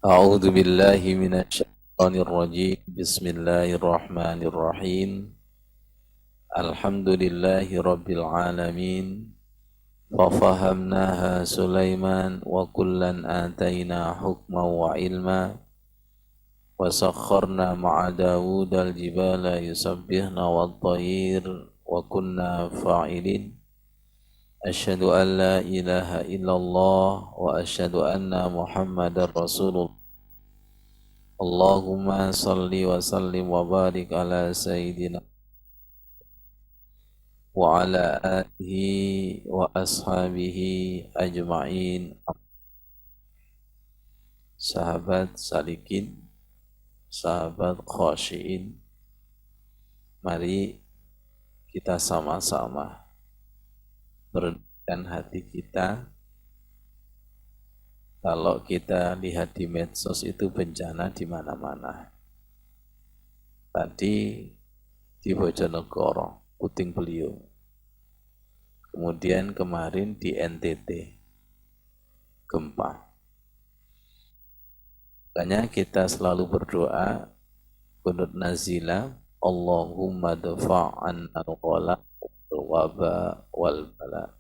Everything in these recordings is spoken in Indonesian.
أعوذ بالله من الشيطان الرجيم بسم الله الرحمن الرحيم الحمد لله رب العالمين ففهمناها سليمان وكلا آتينا حكما وعلما وسخرنا مع داود الجبال يسبحن والطير وكنا فاعلين أشهد أن لا إله إلا الله وأشهد أن محمد رسول الله Allahumma salli wa sallim wa barik ala sayyidina wa ala alihi wa ashabihi ajma'in. Sahabat salikin, sahabat khashiin, mari kita sama-sama merenungkan hati kita. Kalau kita lihat di medsos itu bencana di mana-mana. Tadi di Bojonegoro, Puting Beliung. Kemudian kemarin di NTT, gempa. Makanya kita selalu berdoa, kunut nazila, Allahumma dafa'an al-ghala wal-waba wal-bala.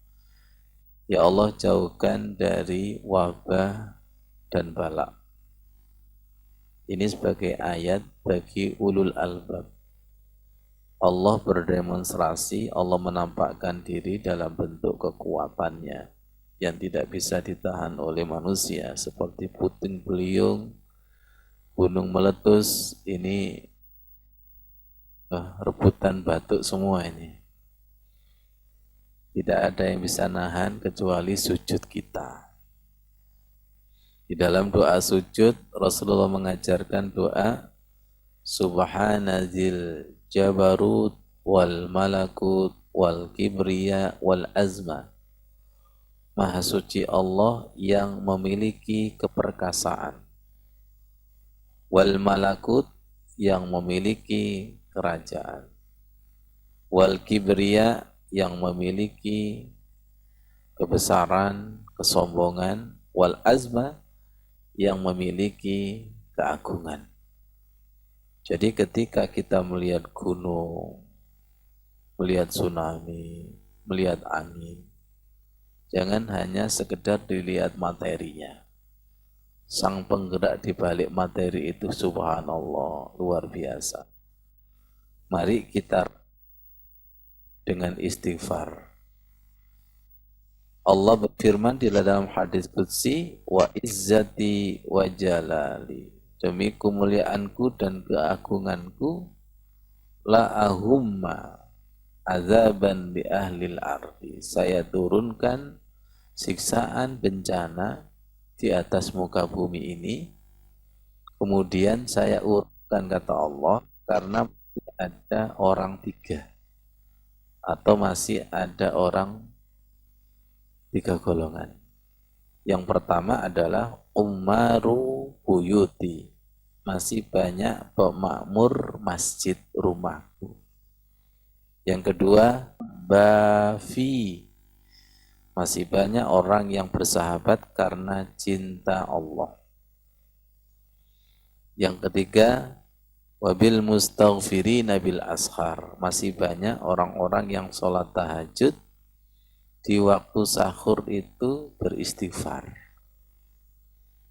Ya Allah, jauhkan dari wabah dan bala. Ini sebagai ayat bagi ulul albab. Allah berdemonstrasi, Allah menampakkan diri dalam bentuk kekuatannya yang tidak bisa ditahan oleh manusia, seperti puting beliung, gunung meletus. Ini rebutan batuk semua ini. Tidak ada yang bisa nahan kecuali sujud kita. Di dalam doa sujud, Rasulullah mengajarkan doa Subhanazil jabarut wal malakut wal kibriya wal azma. Maha suci Allah yang memiliki keperkasaan. Wal malakut yang memiliki kerajaan. Wal kibriya yang memiliki kebesaran, kesombongan, wal azma yang memiliki keagungan. Jadi ketika kita melihat gunung, melihat tsunami, melihat angin, jangan hanya sekedar dilihat materinya. Sang penggerak di balik materi itu subhanallah, luar biasa. Mari kita dengan istighfar. Allah berfirman di dalam hadis qudsi, wa izzati wa jalali, demi kemuliaanku dan keagunganku, la ahumma azaban bi ahlil ardi, saya turunkan siksaan bencana di atas muka bumi ini, kemudian saya urutkan, kata Allah, karena ada orang tiga atau masih ada orang tiga golongan. Yang pertama adalah ummaru buyuti, masih banyak pemakmur masjid rumahku. Yang kedua, bafi, masih banyak orang yang bersahabat karena cinta Allah. Yang ketiga, wabil mustaghfirina bil ashar, masih banyak orang-orang yang sholat tahajud di waktu sahur itu beristighfar.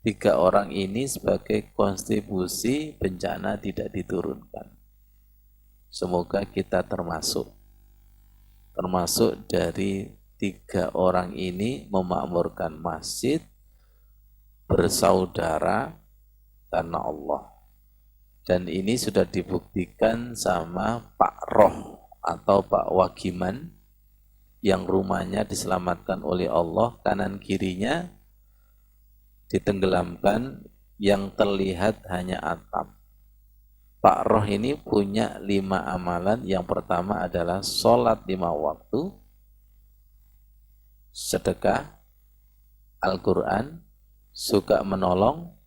Tiga orang ini sebagai kontribusi bencana tidak diturunkan. Semoga kita termasuk dari tiga orang ini, memakmurkan masjid, bersaudara karena Allah. Dan ini sudah dibuktikan sama Pak Roh atau Pak Wagiman, yang rumahnya diselamatkan oleh Allah, kanan kirinya ditenggelamkan, yang terlihat hanya atap. Pak Roh ini punya 5 amalan. Yang pertama adalah sholat 5 waktu, sedekah, Al-Quran, suka menolong,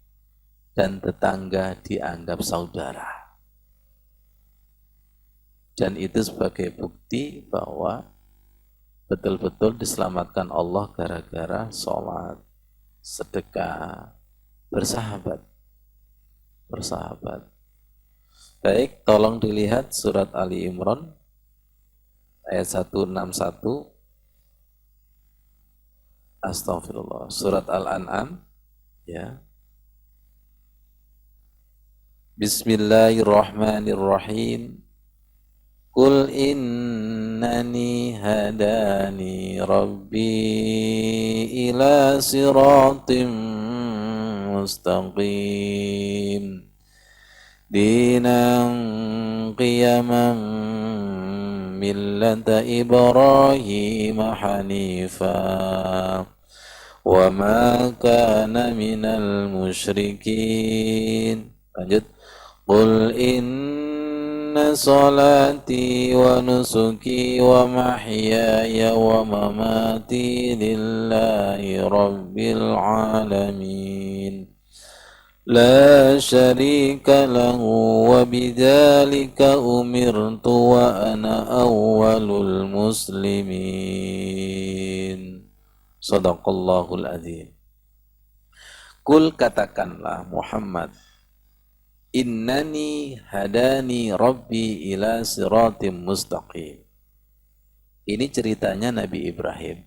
dan tetangga dianggap saudara. Dan itu sebagai bukti bahwa betul-betul diselamatkan Allah gara-gara sholat, sedekah, bersahabat. bersahabat. Baik, tolong dilihat surat Ali Imran ayat 161. Astagfirullah. Surat Al-An'am, ya. Bismillahirrahmanirrahim. Qul innani hadani rabbi ila siratim mustaqim dinan qiyaman millata Ibrahim hanifa wa ma kana minal musyrikin. Lanjut. Qul inna salati wa nusuki wa mahyaya wa mamati lillahi rabbil alamin la syarika lahu wa bidzalika umirtu wa ana awwalul muslimin. Shadaqallahul adzim. Kul, katakanlah Muhammad, innani hadani rabbi ila siratim mustaqim. Ini ceritanya Nabi Ibrahim.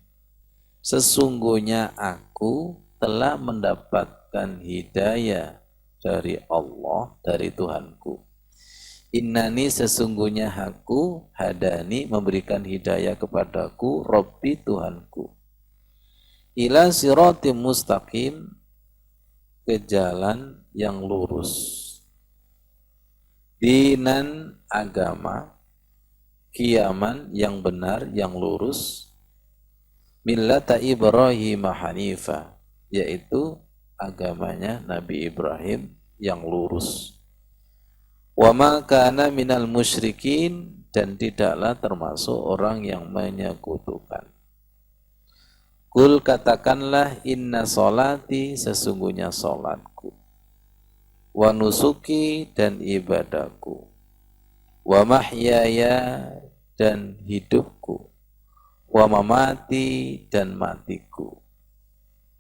Sesungguhnya aku telah mendapatkan hidayah dari Allah, dari Tuhanku. Innani, sesungguhnya aku, hadani, memberikan hidayah kepadaku, Rabbi, Tuhanku. Ila siratim mustaqim, ke jalan yang lurus. Dinan, agama. Qiyaman, yang benar, yang lurus. Millata Ibrahim hanifa, yaitu agamanya Nabi Ibrahim yang lurus. Wa ma kana minal musyrikin, dan tidaklah termasuk orang yang menyekutukan. Kul, katakanlah, inna solati, sesungguhnya solatku, wa nusuki, dan ibadahku, wa mahyaya, dan hidupku, wa mamati, dan matiku,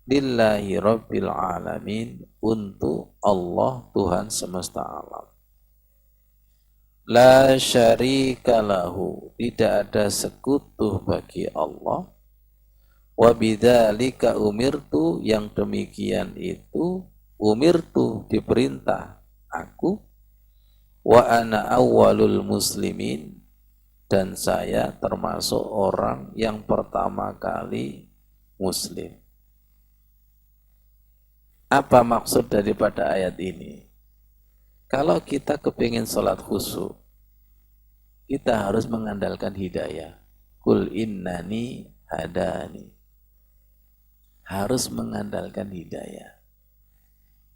lillahi rabbil alamin, untuk Allah Tuhan semesta alam. La syarika lahu, tidak ada sekutu bagi Allah. Wa bidzalika umirtu, yang demikian itu umirtu, diperintah aku. Wa ana awwalul muslimin, dan saya termasuk orang yang pertama kali muslim. Apa maksud daripada ayat ini? Kalau kita kepingin sholat khusyuk, kita harus mengandalkan hidayah. Qul innani hadani. Harus mengandalkan hidayah.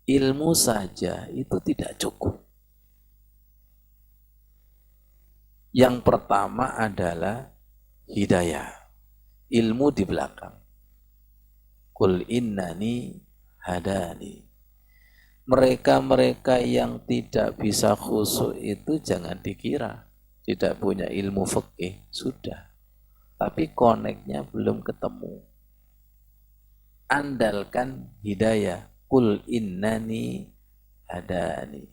Ilmu saja itu tidak cukup. Yang pertama adalah hidayah. Ilmu di belakang. Qul innani hadani. Mereka-mereka yang tidak bisa khusyuk itu jangan dikira tidak punya ilmu fikih, sudah. Tapi koneknya belum ketemu. Andalkan hidayah. Qul innani hadani.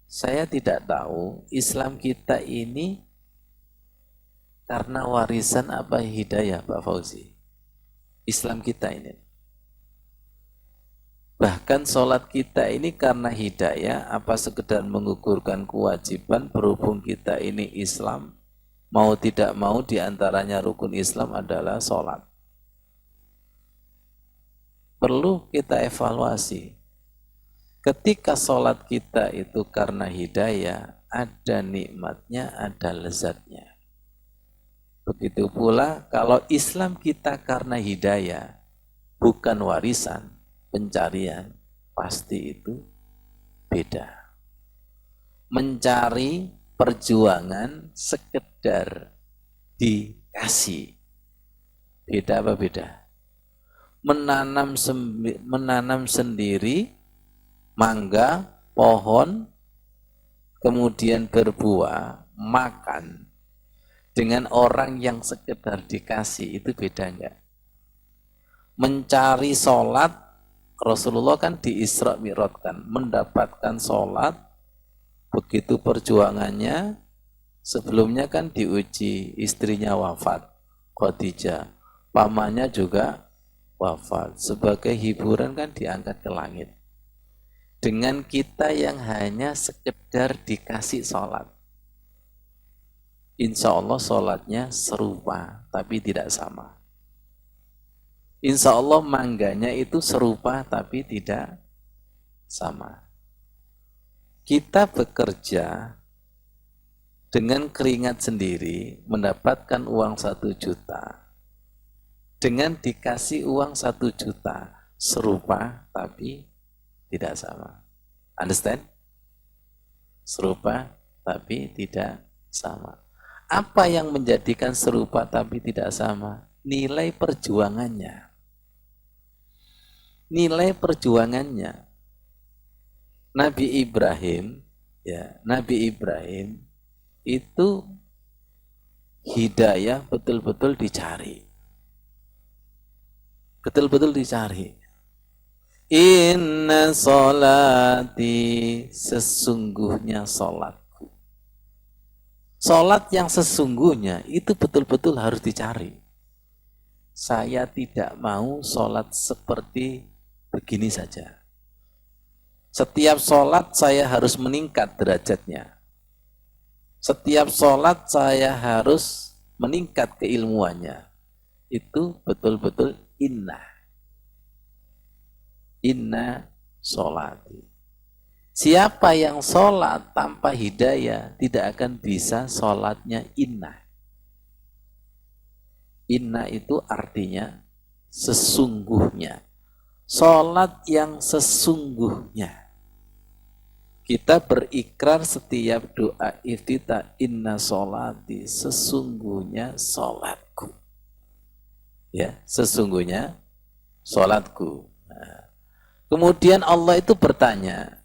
Saya tidak tahu Islam kita ini karena warisan apa hidayah, Pak Fauzi? Islam kita ini. Bahkan sholat kita ini karena hidayah, apa sekedar mengukurkan kewajiban, berhubung kita ini Islam, mau tidak mau diantaranya rukun Islam adalah sholat. Perlu kita evaluasi. Ketika sholat kita itu karena hidayah, ada nikmatnya, ada lezatnya. Begitu pula kalau Islam kita karena hidayah, bukan warisan, pencarian, pasti itu beda. Mencari perjuangan sekedar dikasih. Beda apa beda? Menanam sendiri, mangga, pohon, kemudian berbuah, makan, dengan orang yang sekedar dikasih, itu beda enggak? Mencari sholat, Rasulullah kan di Isra Mi'rajkan, mendapatkan sholat, begitu perjuangannya, sebelumnya kan diuji, istrinya wafat, Khadijah, pamannya juga wafat, sebagai hiburan kan diangkat ke langit. Dengan kita yang hanya sekedar dikasih sholat, insya Allah sholatnya serupa, tapi tidak sama. Insya Allah mangganya itu serupa, tapi tidak sama. Kita bekerja dengan keringat sendiri, mendapatkan uang 1 juta. Dengan dikasih uang 1 juta, serupa, tapi tidak sama. Understand? Serupa, tapi tidak sama. Apa yang menjadikan serupa tapi tidak sama? Nilai perjuangannya. Nilai perjuangannya. Nabi Ibrahim, ya, Nabi Ibrahim itu hidayah betul-betul dicari. Betul-betul dicari. Inna sholati, sesungguhnya sholatku. Sholat yang sesungguhnya itu betul-betul harus dicari. Saya tidak mau sholat seperti begini saja. Setiap sholat saya harus meningkat derajatnya. Setiap sholat saya harus meningkat keilmuannya. Itu betul-betul inna sholati. Siapa yang sholat tanpa hidayah tidak akan bisa sholatnya inna. Inna itu artinya sesungguhnya. Sholat yang sesungguhnya. Kita berikrar setiap doa iftitah, inna sholati, sesungguhnya sholatku. Ya, sesungguhnya sholatku. Nah, kemudian Allah itu bertanya,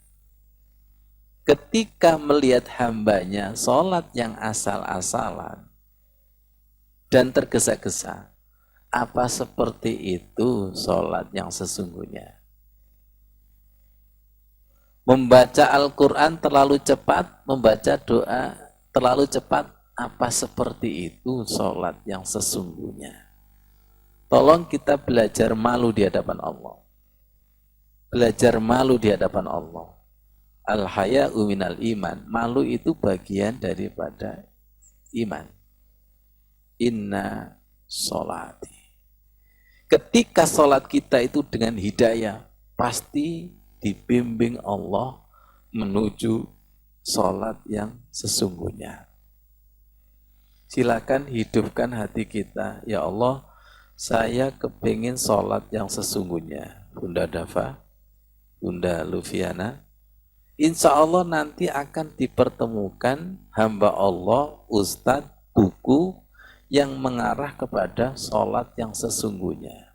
ketika melihat hambanya sholat yang asal-asalan dan tergesa-gesa, apa seperti itu sholat yang sesungguhnya? Membaca Al-Quran terlalu cepat, membaca doa terlalu cepat, apa seperti itu sholat yang sesungguhnya? Tolong kita belajar malu di hadapan Allah. Belajar malu di hadapan Allah. Al-haya'u minal iman. Malu itu bagian daripada iman. Inna sholati. Ketika sholat kita itu dengan hidayah, pasti dibimbing Allah menuju sholat yang sesungguhnya. Silakan hidupkan hati kita. Ya Allah, saya kepingin sholat yang sesungguhnya. Bunda Dafa, Bunda Lufiana, insya Allah nanti akan dipertemukan hamba Allah, ustadz, buku yang mengarah kepada sholat yang sesungguhnya.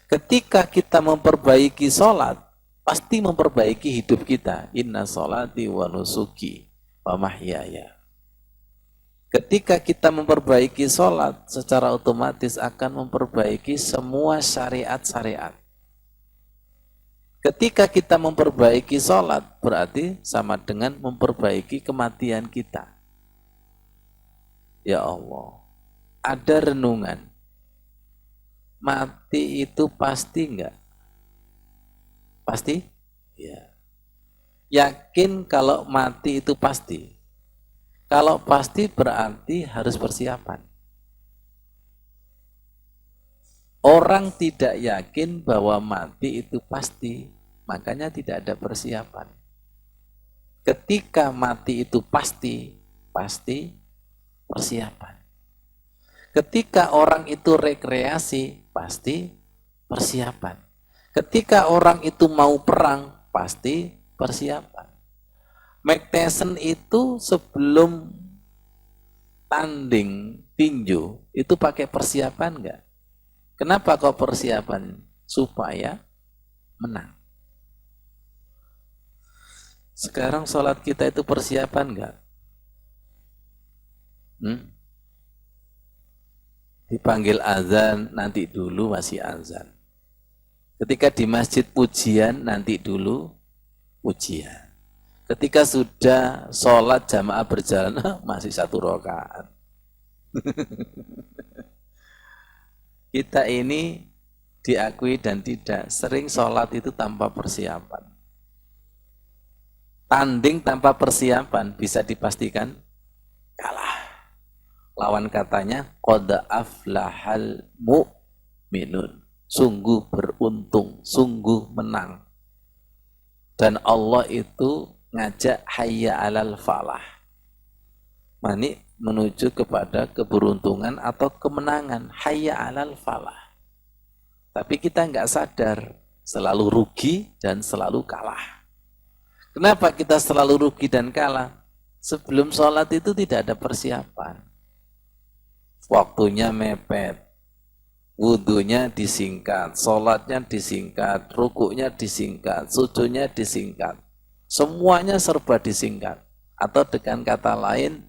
Ketika kita memperbaiki sholat, pasti memperbaiki hidup kita. Inna sholati wa nusuki wa mahyaya. Ketika kita memperbaiki sholat, secara otomatis akan memperbaiki semua syariat-syariat. Ketika kita memperbaiki sholat, berarti sama dengan memperbaiki kematian kita. Ya Allah, ada renungan. Mati itu pasti enggak? Pasti? Ya. Yakin kalau mati itu pasti? Kalau pasti berarti harus persiapan. Orang tidak yakin bahwa mati itu pasti, makanya tidak ada persiapan. Ketika mati itu pasti, pasti persiapan. Ketika orang itu rekreasi, pasti persiapan. Ketika orang itu mau perang, pasti persiapan. Mike Tyson itu sebelum tanding tinju, itu pakai persiapan enggak? Kenapa kau persiapan? Supaya menang. Sekarang sholat kita itu persiapan enggak? Dipanggil azan, nanti dulu masih azan. Ketika di masjid pujian, nanti dulu pujian. Ketika sudah sholat jamaah berjalan, masih 1 rakaat. Kita ini diakui dan tidak, sering sholat itu tanpa persiapan. Tanding tanpa persiapan bisa dipastikan kalah. Lawan katanya, qad aflahal mu'minun. Sungguh beruntung, sungguh menang. Dan Allah itu ngajak hayya alal falah. Mani menuju kepada keberuntungan atau kemenangan. Hayya alal falah. Tapi kita nggak sadar, selalu rugi dan selalu kalah. Kenapa kita selalu rugi dan kalah? Sebelum sholat itu tidak ada persiapan. Waktunya mepet, wudunya disingkat, sholatnya disingkat, rukuknya disingkat, sujudnya disingkat. Semuanya serba disingkat. Atau dengan kata lain,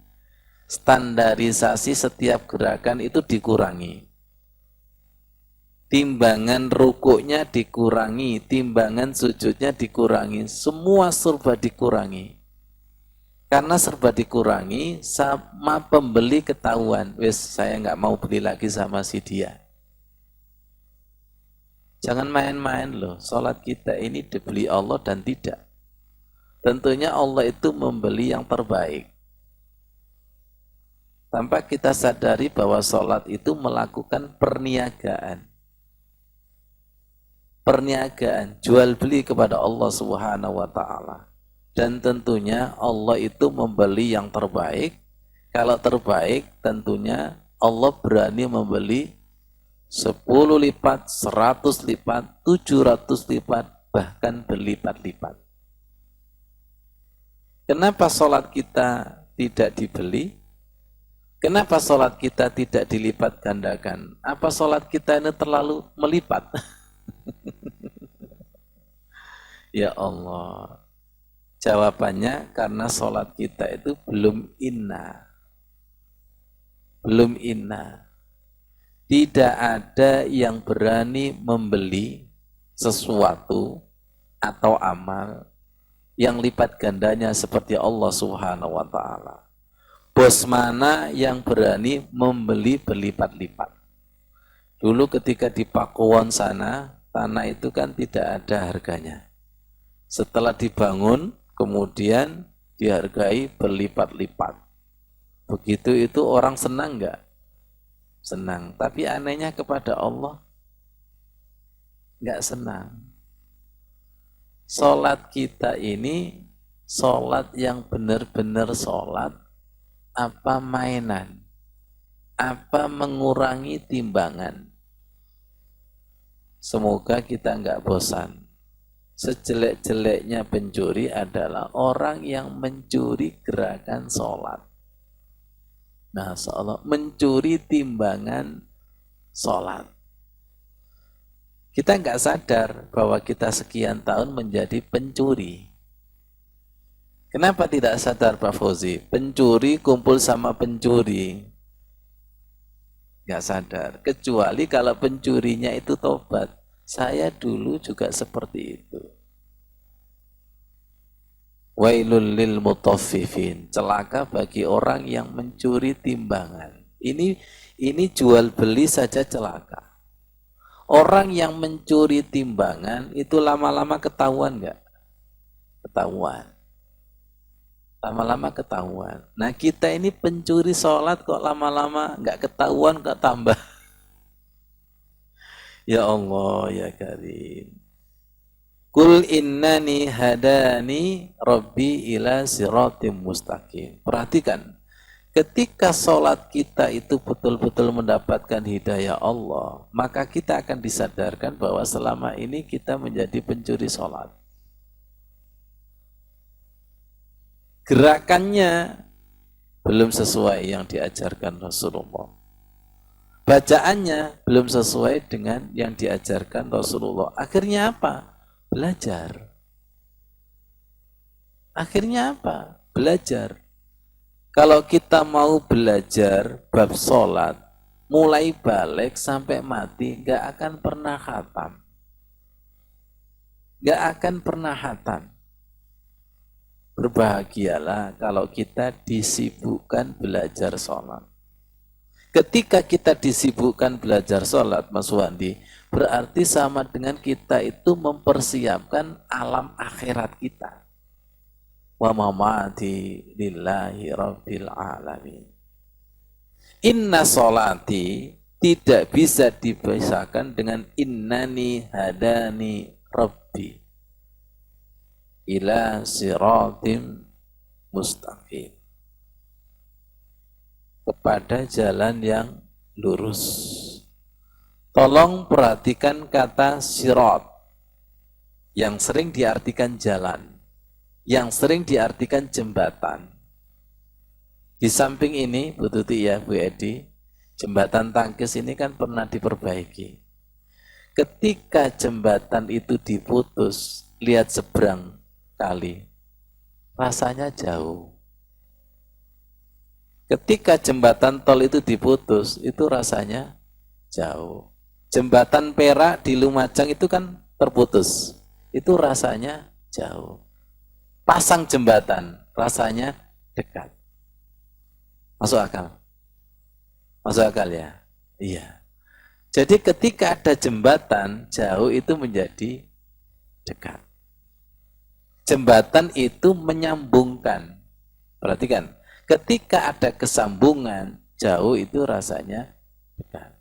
standarisasi setiap gerakan itu dikurangi. Timbangan rukuknya dikurangi, timbangan sujudnya dikurangi, semua serba dikurangi. Karena serba dikurangi, sama pembeli ketahuan, wes saya nggak mau beli lagi sama si dia. Jangan main-main loh, sholat kita ini dibeli Allah dan tidak. Tentunya Allah itu membeli yang terbaik. Tanpa kita sadari bahwa sholat itu melakukan perniagaan. Perniagaan, jual beli kepada Allah Subhanahu wa Ta'ala. Dan tentunya Allah itu membeli yang terbaik. Kalau terbaik, tentunya Allah berani membeli 10 lipat, 100 lipat, 700 lipat, bahkan berlipat-lipat. Kenapa sholat kita tidak dibeli? Kenapa sholat kita tidak dilipat gandakan? Apa sholat kita ini terlalu melipat? Ya Allah. Jawabannya karena sholat kita itu belum inna. Belum inna. Tidak ada yang berani membeli sesuatu atau amal yang lipat gandanya seperti Allah Subhanahu wa Ta'ala. Bos mana yang berani membeli berlipat-lipat? Dulu ketika di Pakuwon sana, tanah itu kan tidak ada harganya. Setelah dibangun, kemudian dihargai berlipat-lipat. Begitu itu orang senang enggak? Senang. Tapi anehnya kepada Allah, enggak senang. Sholat kita ini, sholat yang benar-benar sholat, apa mainan? Apa mengurangi timbangan? Semoga kita enggak bosan. Sejelek-jeleknya pencuri adalah orang yang mencuri gerakan sholat. Nah, seolah mencuri timbangan sholat. Kita nggak sadar bahwa kita sekian tahun menjadi pencuri. Kenapa tidak sadar Pak Fauzi? Pencuri kumpul sama pencuri. Nggak sadar. Kecuali kalau pencurinya itu tobat. Saya dulu juga seperti itu. Wailul lil mutaffifin. Celaka bagi orang yang mencuri timbangan. Ini jual beli saja celaka. Orang yang mencuri timbangan itu lama-lama ketahuan enggak? Ketahuan. Lama-lama ketahuan. Nah kita ini pencuri sholat kok lama-lama enggak ketahuan kok tambah. Ya Allah ya Karim. Kul innani hadani rabbi ila siratim mustaqim. Perhatikan, ketika sholat kita itu betul-betul mendapatkan hidayah Allah, maka kita akan disadarkan bahwa selama ini kita menjadi pencuri sholat. Gerakannya belum sesuai yang diajarkan Rasulullah. Bacaannya belum sesuai dengan yang diajarkan Rasulullah. Akhirnya apa? Belajar. Akhirnya apa? Belajar. Kalau kita mau belajar bab sholat, mulai balik sampai mati, nggak akan pernah khatam. Gak akan pernah hatam. Berbahagialah kalau kita disibukkan belajar sholat. Ketika kita disibukkan belajar sholat, Mas Wandi, berarti sama dengan kita itu mempersiapkan alam akhirat kita. Wa mamati lillahi rabbil alamin. Inna sholati tidak bisa dipisahkan dengan innani hadani rabbi ila siratim mustaqim, kepada jalan yang lurus. Tolong perhatikan kata sirat yang sering diartikan jalan, yang sering diartikan jembatan. Di samping ini, Bu Tuti ya, Bu Edi, jembatan Tangkis ini kan pernah diperbaiki. Ketika jembatan itu diputus, lihat seberang kali, rasanya jauh. Ketika jembatan tol itu diputus, itu rasanya jauh. Jembatan Perak di Lumajang itu kan terputus, itu rasanya jauh. Pasang jembatan, rasanya dekat. Masuk akal? Masuk akal ya? Iya. Jadi ketika ada jembatan, jauh itu menjadi dekat. Jembatan itu menyambungkan. Perhatikan, ketika ada kesambungan, jauh itu rasanya dekat.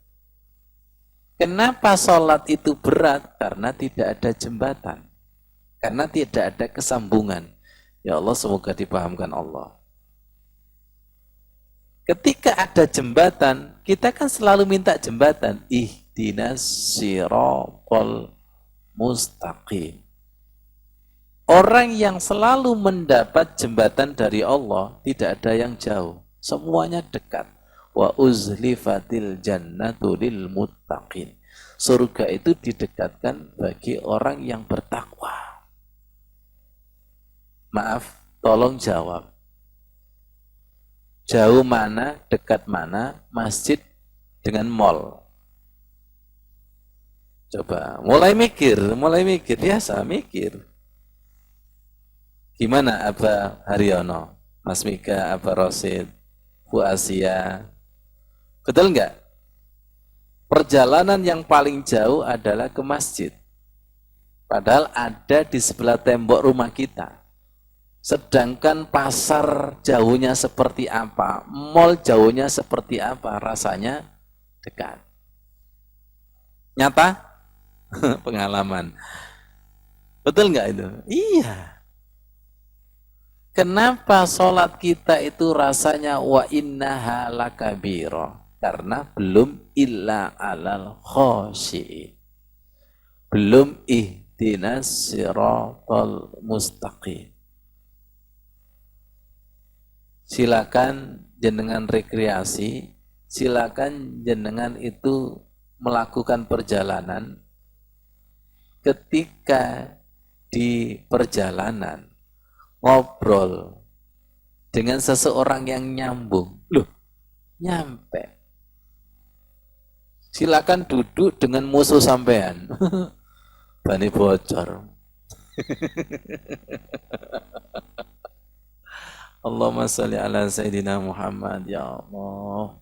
Kenapa sholat itu berat? Karena tidak ada jembatan. Karena tidak ada kesambungan. Ya Allah, semoga dipahamkan Allah. Ketika ada jembatan, kita kan selalu minta jembatan. Ihdinas siratal mustaqim. Orang yang selalu mendapat jembatan dari Allah, tidak ada yang jauh. Semuanya dekat. Wa uzlifatil jannatu lil muttaqin. Surga itu didekatkan bagi orang yang bertakwa. Maaf, tolong jawab. Jauh mana, dekat mana, masjid dengan mall? Coba, mulai mikir, biasa mikir. Gimana Aba Haryono, Mas Mika, Aba Rosid, Bu Asia? Betul enggak? Perjalanan yang paling jauh adalah ke masjid. Padahal ada di sebelah tembok rumah kita. Sedangkan pasar jauhnya seperti apa, mall jauhnya seperti apa, rasanya dekat. Nyata? Pengalaman. Betul enggak itu? Iya. Kenapa sholat kita itu rasanya wa innaha lakabira? Karena belum illa alal khosyi'in. Belum ihdinas siratal mustaqim. Silakan jenengan rekreasi, silakan jenengan itu melakukan perjalanan. Ketika di perjalanan ngobrol dengan seseorang yang nyambung, loh, nyampe. Silakan duduk dengan musuh sampean, bani bocor. Allahumma sholli ala Sayyidina Muhammad. Ya Allah,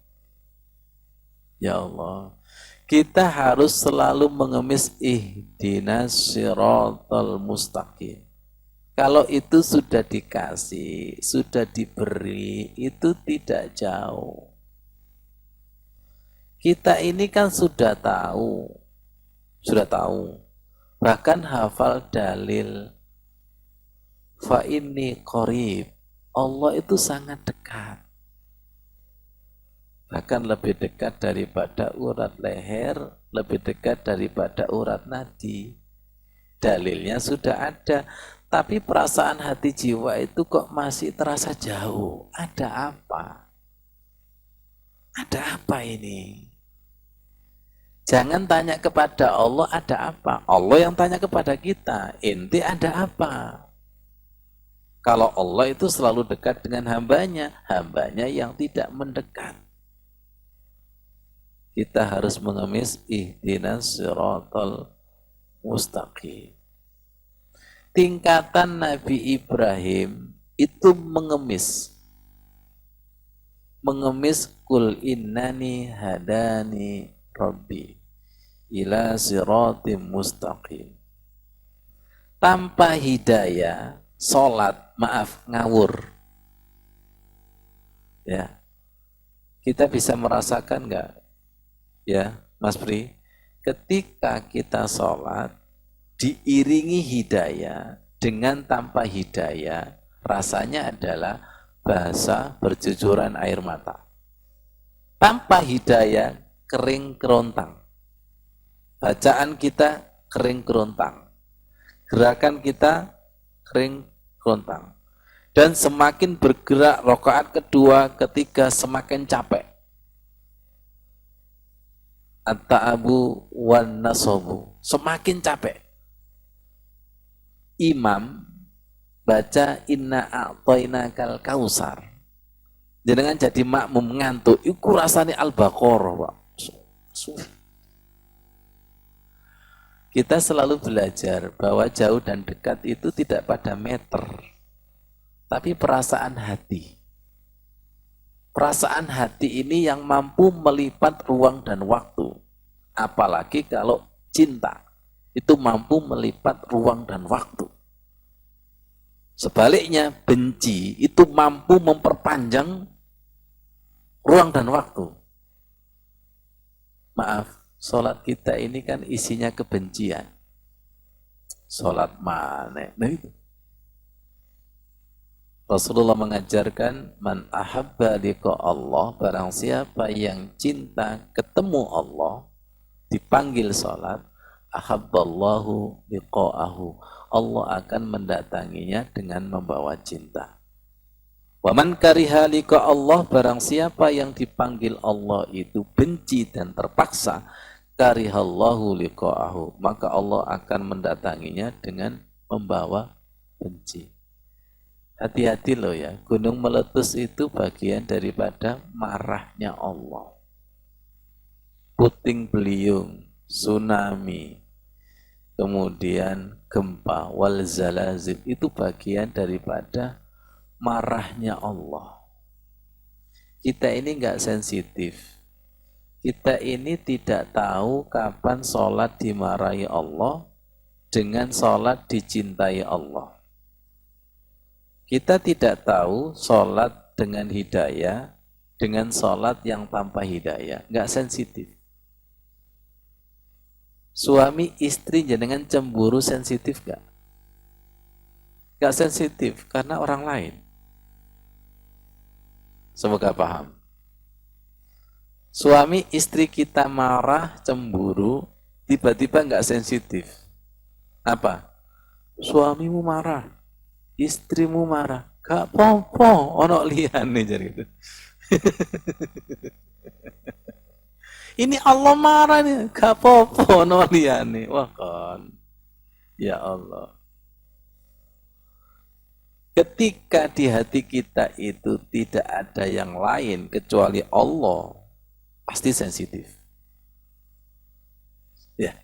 ya Allah, kita harus selalu mengemis ihdinas siratal mustaqim. Kalau itu sudah dikasih, sudah diberi, itu tidak jauh. Kita ini kan sudah tahu, bahkan hafal dalil. Fa inni qarib, Allah itu sangat dekat. Bahkan lebih dekat daripada urat leher, lebih dekat daripada urat nadi. Dalilnya sudah ada. Tapi perasaan hati jiwa itu kok masih terasa jauh. Ada apa? Ada apa ini? Jangan tanya kepada Allah ada apa. Allah yang tanya kepada kita, ente ada apa? Kalau Allah itu selalu dekat dengan hambanya, hambanya yang tidak mendekat. Kita harus mengemis ihdinas siratal mustaqim. tingkatan Nabi Ibrahim itu mengemis kul innani hadani rabbi ila siratim mustaqim. Tanpa hidayah, ngawur. Ya, kita bisa merasakan nggak, ya, Mas Pri, ketika kita sholat diiringi hidayah dengan tanpa hidayah, rasanya adalah bahasa bercucuran air mata. Tanpa hidayah kering kerontang. Bacaan kita kering kerontang. Gerakan kita kering kerontang. Dan semakin bergerak rakaat kedua, ketiga semakin capek. At-ta'abu wan nasabu, semakin capek. Imam baca inna a'tainakal kausar, jenengan jadi makmum ngantuk, iku rasane Al-Baqarah, Pak. Kita selalu belajar bahwa jauh dan dekat itu tidak pada meter, tapi perasaan hati. Perasaan hati ini yang mampu melipat ruang dan waktu. Apalagi kalau cinta, itu mampu melipat ruang dan waktu. Sebaliknya, benci itu mampu memperpanjang ruang dan waktu. Maaf, sholat kita ini kan isinya kebencian. Sholat mana? Nah itu. Rasulullah mengajarkan, man ahabba liqa Allah, barang siapa yang cinta ketemu Allah, dipanggil sholat, ahabballahu liqa'ahu, Allah akan mendatanginya dengan membawa cinta. Wa man kariha liqa Allah, barang siapa yang dipanggil Allah itu benci dan terpaksa, karihallahu liqa'ahu, maka Allah akan mendatanginya dengan membawa benci. Hati-hati loh ya, gunung meletus itu bagian daripada marahnya Allah. Puting beliung, tsunami, kemudian gempa, wal zalazil, itu bagian daripada marahnya Allah. Kita ini enggak sensitif. Kita ini tidak tahu kapan sholat dimarahi Allah dengan sholat dicintai Allah. Kita tidak tahu sholat dengan hidayah, dengan sholat yang tanpa hidayah. Nggak sensitif. Suami istri jenengan cemburu sensitif nggak? Nggak sensitif, karena orang lain. Semoga paham. Suami istri kita marah, cemburu, tiba-tiba nggak sensitif. Apa? Suamimu marah, istrimu marah, gak apa-apa, ono liyane jare gitu. Ini Allah marah nih, gak apa-apa, ono liyane. Wah kan, ya Allah. Ketika di hati kita itu tidak ada yang lain kecuali Allah, pasti sensitif. Ya,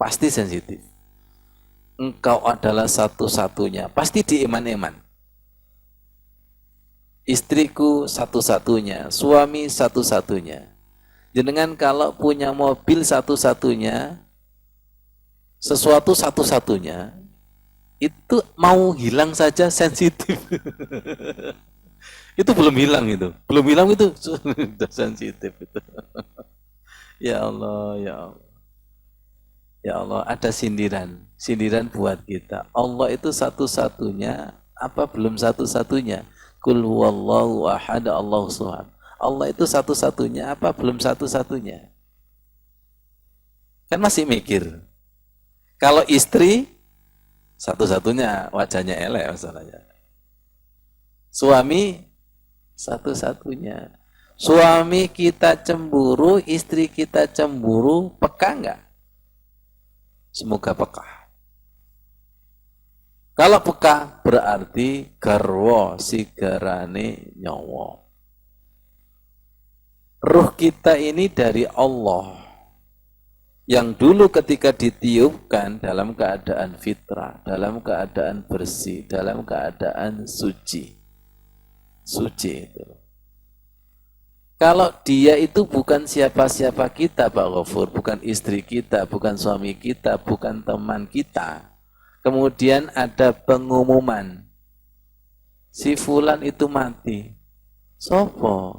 pasti sensitif. Engkau adalah satu-satunya, pasti dieman-eman. Istriku satu-satunya, suami satu-satunya. Jenengan kalau punya mobil satu-satunya, sesuatu satu-satunya, itu mau hilang saja sensitif. Itu belum hilang itu. Belum hilang itu sudah sensitif itu. Ya Allah, ya Allah. Ya Allah, ada sindiran. Sindiran buat kita. Allah itu satu-satunya, apa belum satu-satunya? Qul huwallahu ahad, Allahu samad. Allah itu satu-satunya, apa belum satu-satunya? Kan masih mikir. Kalau istri, satu-satunya, wajahnya elek masalahnya. Suami, satu-satunya. Suami kita cemburu, istri kita cemburu, peka enggak? Semoga peka. Kalau peka berarti garwa sigarane nyawa. Ruh kita ini dari Allah. yang dulu ketika ditiupkan dalam keadaan fitrah, dalam keadaan bersih, dalam keadaan suci. Suci itu. Kalau dia itu bukan siapa-siapa kita, Pak Ghafur, bukan istri kita, bukan suami kita, bukan teman kita. Kemudian ada pengumuman, si fulan itu mati. Sopo?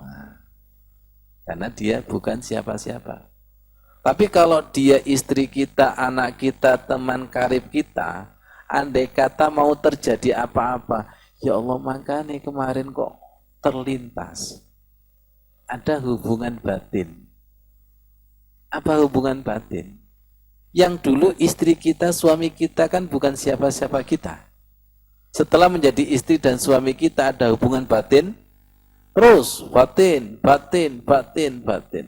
Karena dia bukan siapa-siapa. Tapi kalau dia istri kita, anak kita, teman karib kita, andai kata mau terjadi apa-apa, ya Allah makanya kemarin kok terlintas. Ada hubungan batin. Apa hubungan batin? Yang dulu istri kita, suami kita kan bukan siapa-siapa kita. Setelah menjadi istri dan suami kita ada hubungan batin, terus batin, batin, batin, batin.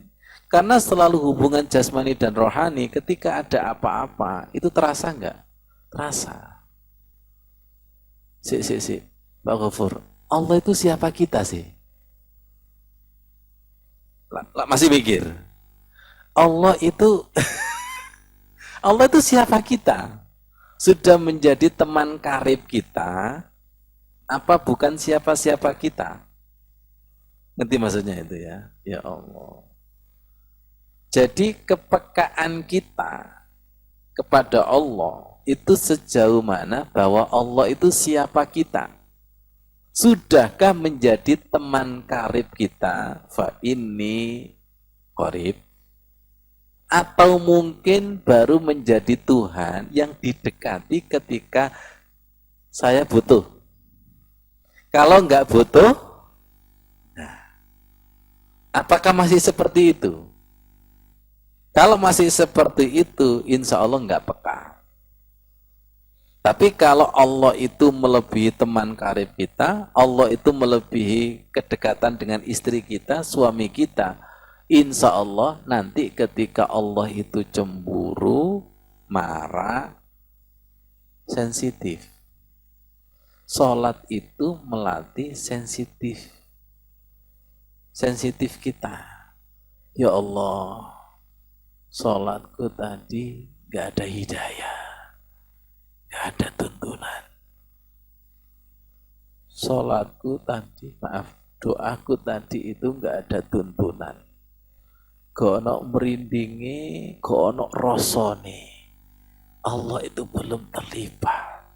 Karena selalu hubungan jasmani dan rohani, ketika ada apa-apa, itu terasa enggak? Terasa. Si, Pak Ghafur, Allah itu siapa kita sih? Masih mikir? Allah itu Allah itu siapa kita? Sudah menjadi teman karib kita, apa bukan siapa-siapa kita? Ngerti maksudnya itu ya? Ya Allah. Jadi kepekaan kita kepada Allah itu sejauh mana bahwa Allah itu siapa kita? Sudahkah menjadi teman karib kita? Fa inni qarib. Atau mungkin baru menjadi Tuhan yang didekati ketika saya butuh. Kalau enggak butuh, nah, apakah masih seperti itu? Kalau masih seperti itu, insya Allah enggak peka. Tapi kalau Allah itu melebihi teman karib kita, Allah itu melebihi kedekatan dengan istri kita, suami kita, insya Allah nanti ketika Allah itu cemburu, marah, sensitif. Sholat itu melatih sensitif. Sensitif kita. Ya Allah, sholatku tadi gak ada hidayah. Gak ada tuntunan. Sholatku tadi, maaf, doaku tadi itu gak ada tuntunan. Gak merindingi, gak rosone. Allah itu belum terlibat.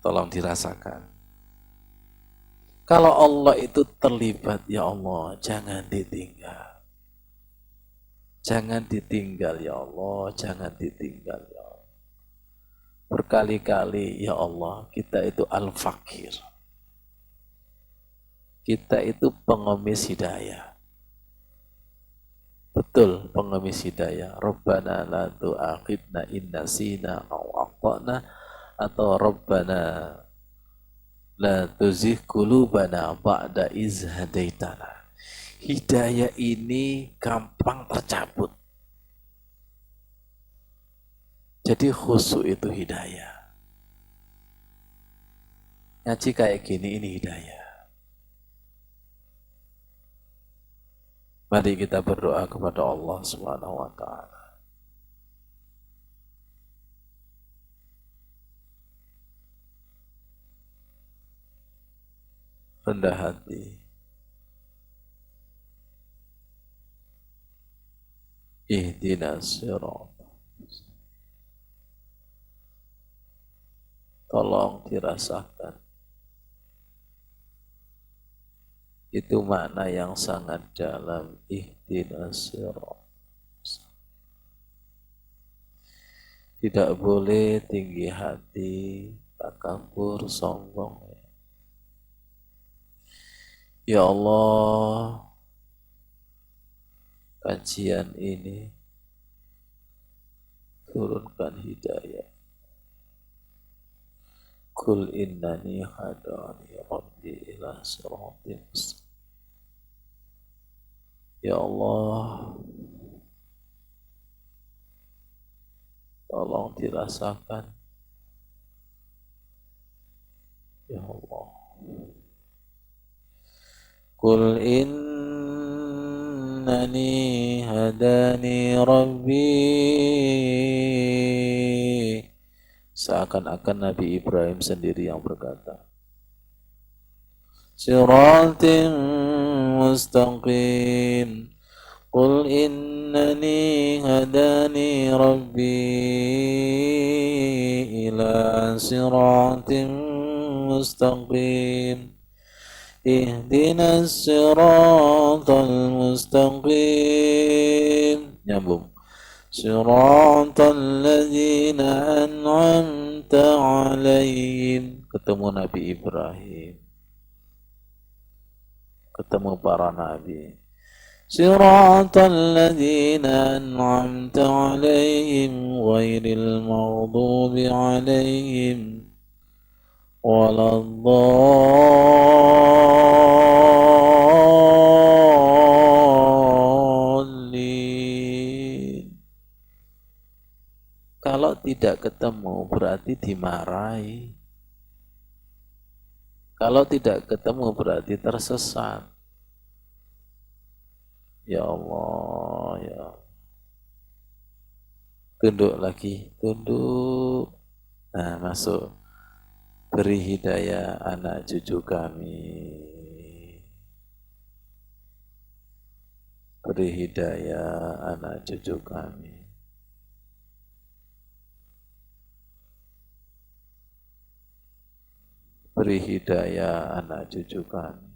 Tolong dirasakan. Kalau Allah itu terlibat, ya Allah, jangan ditinggal. Jangan ditinggal, ya Allah, jangan ditinggal, ya Allah. Berkali-kali, ya Allah, kita itu al-fakir. Kita itu pengemis hidayah. Betul, pengemis hidayah. Rabbana la tu'akhidna in nasina aw akhtana, atau Rabbana la tuzigh qulubana ba'da iz hadaitana. Hidayah ini gampang tercabut. Jadi khusyuk itu hidayah. Ngaji kayak gini ini hidayah. Mari kita berdoa kepada Allah Subhanahu wa taala. Rendah hati. Ihdinas sirat. Tolong dirasakan. Itu makna yang sangat dalam. Ihdinas sirat. Tidak boleh tinggi hati, takabur, sombong. Ya Allah, kajian ini turunkan hidayah. Kul innani hadani rabbi ila siratin mustaqim. Ya Allah, tolong dirasakan. Ya Allah. Kul innani إنني هداني ربي. Seakan-akan Nabi Ibrahim sendiri yang berkata, Siratim mustaqim. Qul innani hadani rabbi ila siratim mustaqim. Ihdinas siratal mustaqim. Nyambung. Siratal ladzina an'amta alaihim. Ketemu Nabi Ibrahim. Ketemu para nabi. Siratal ladzina an'amta alaihim ghairil maghdubi alaihim waladdallin. Kalau tidak ketemu berarti dimarahi. Kalau tidak ketemu berarti tersesat. Ya Allah, ya Allah. Tunduk lagi, tunduk. Nah, masuk. Beri hidayah anak cucu kami. Beri hidayah anak cucu kami. Beri hidayah anak cucu kami.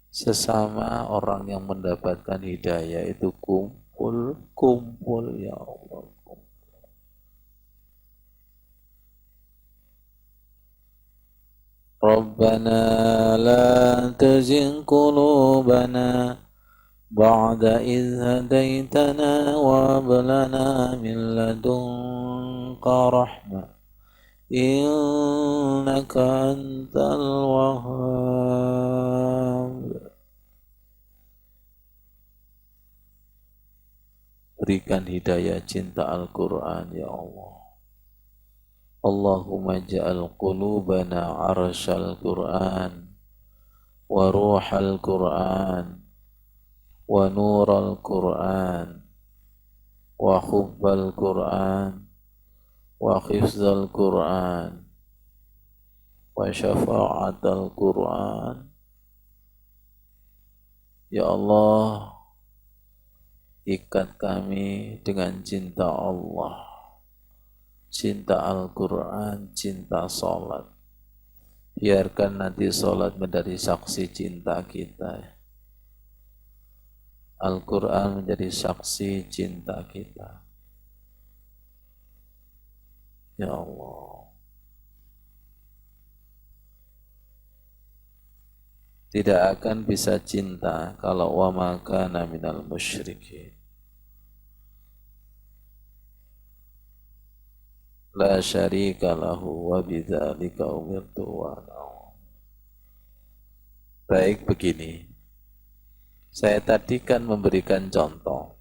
Sesama orang yang mendapatkan hidayah itu kumpul ya Allah. Rabbana la tuzigh qulubana ba'da idh hadaitana wa hab lana min ladunka rahmah innaka antal wahhab. Berikan hidayah cinta Al-Quran ya Allah. Allahumma ja'al qulubana arshal Quran wa ruhal Quran wa nural Quran wa hubbal Quran wa hifzal Quran wa syafa'atal Quran. Ya Allah, ikat kami dengan cinta Allah, cinta Al-Quran, cinta sholat. Biarkan nanti sholat menjadi saksi cinta kita. Al-Quran menjadi saksi cinta kita. Ya Allah. Tidak akan bisa cinta kalau wa ma kana minal musyrikin. La syarika lahu wa bidzalika umirtu wa ana. Baik begini. Saya tadi kan memberikan contoh.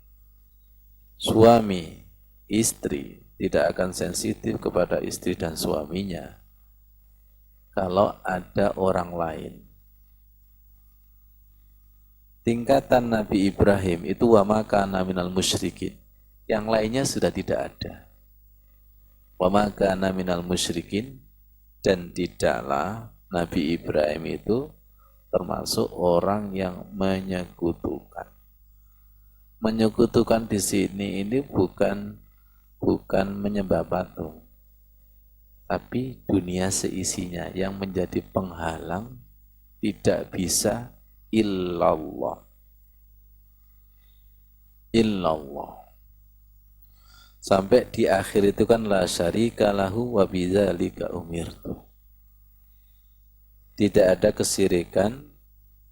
Suami, istri tidak akan sensitif kepada istri dan suaminya kalau ada orang lain. Tingkatan Nabi Ibrahim itu wa ma kana minal musyrikin. Yang lainnya sudah tidak ada. Wa ma kana minal musyrikin, dan tidaklah Nabi Ibrahim itu termasuk orang yang menyekutukan. Menyekutukan di sini ini bukan menyembah patung, tapi dunia seisinya yang menjadi penghalang tidak bisa illallah. Illallah. Sampai di akhir itu kan la syarika lahu wa bidzalika umirtu. Tidak ada kesyirikan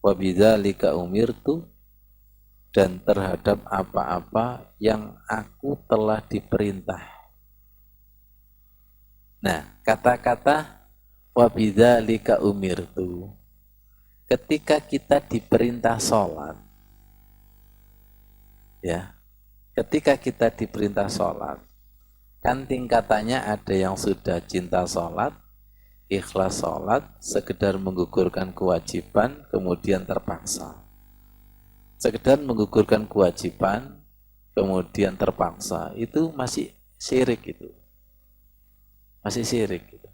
wa bidzalika umirtu, dan terhadap apa-apa yang aku telah diperintah. Nah, kata-kata wa bidzalika umirtu, ketika kita diperintah sholat, ya, ketika kita diperintah sholat, kan tingkatannya ada yang sudah cinta sholat, ikhlas sholat, sekedar menggugurkan kewajiban, kemudian terpaksa. sekedar menggugurkan kewajiban, kemudian terpaksa, itu masih syirik itu. Masih syirik gitu.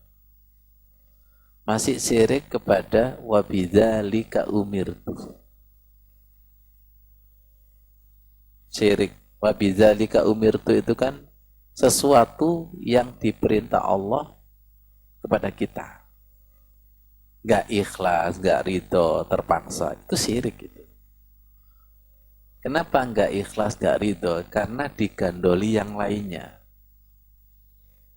Masih syirik kepada wabidzalika umirtu. Syirik wabidzalika umirtu itu kan sesuatu yang diperintah Allah kepada kita. Gak ikhlas, gak ridho, terpaksa. Itu syirik gitu. Kenapa gak ikhlas, gak ridho? Karena digandoli yang lainnya.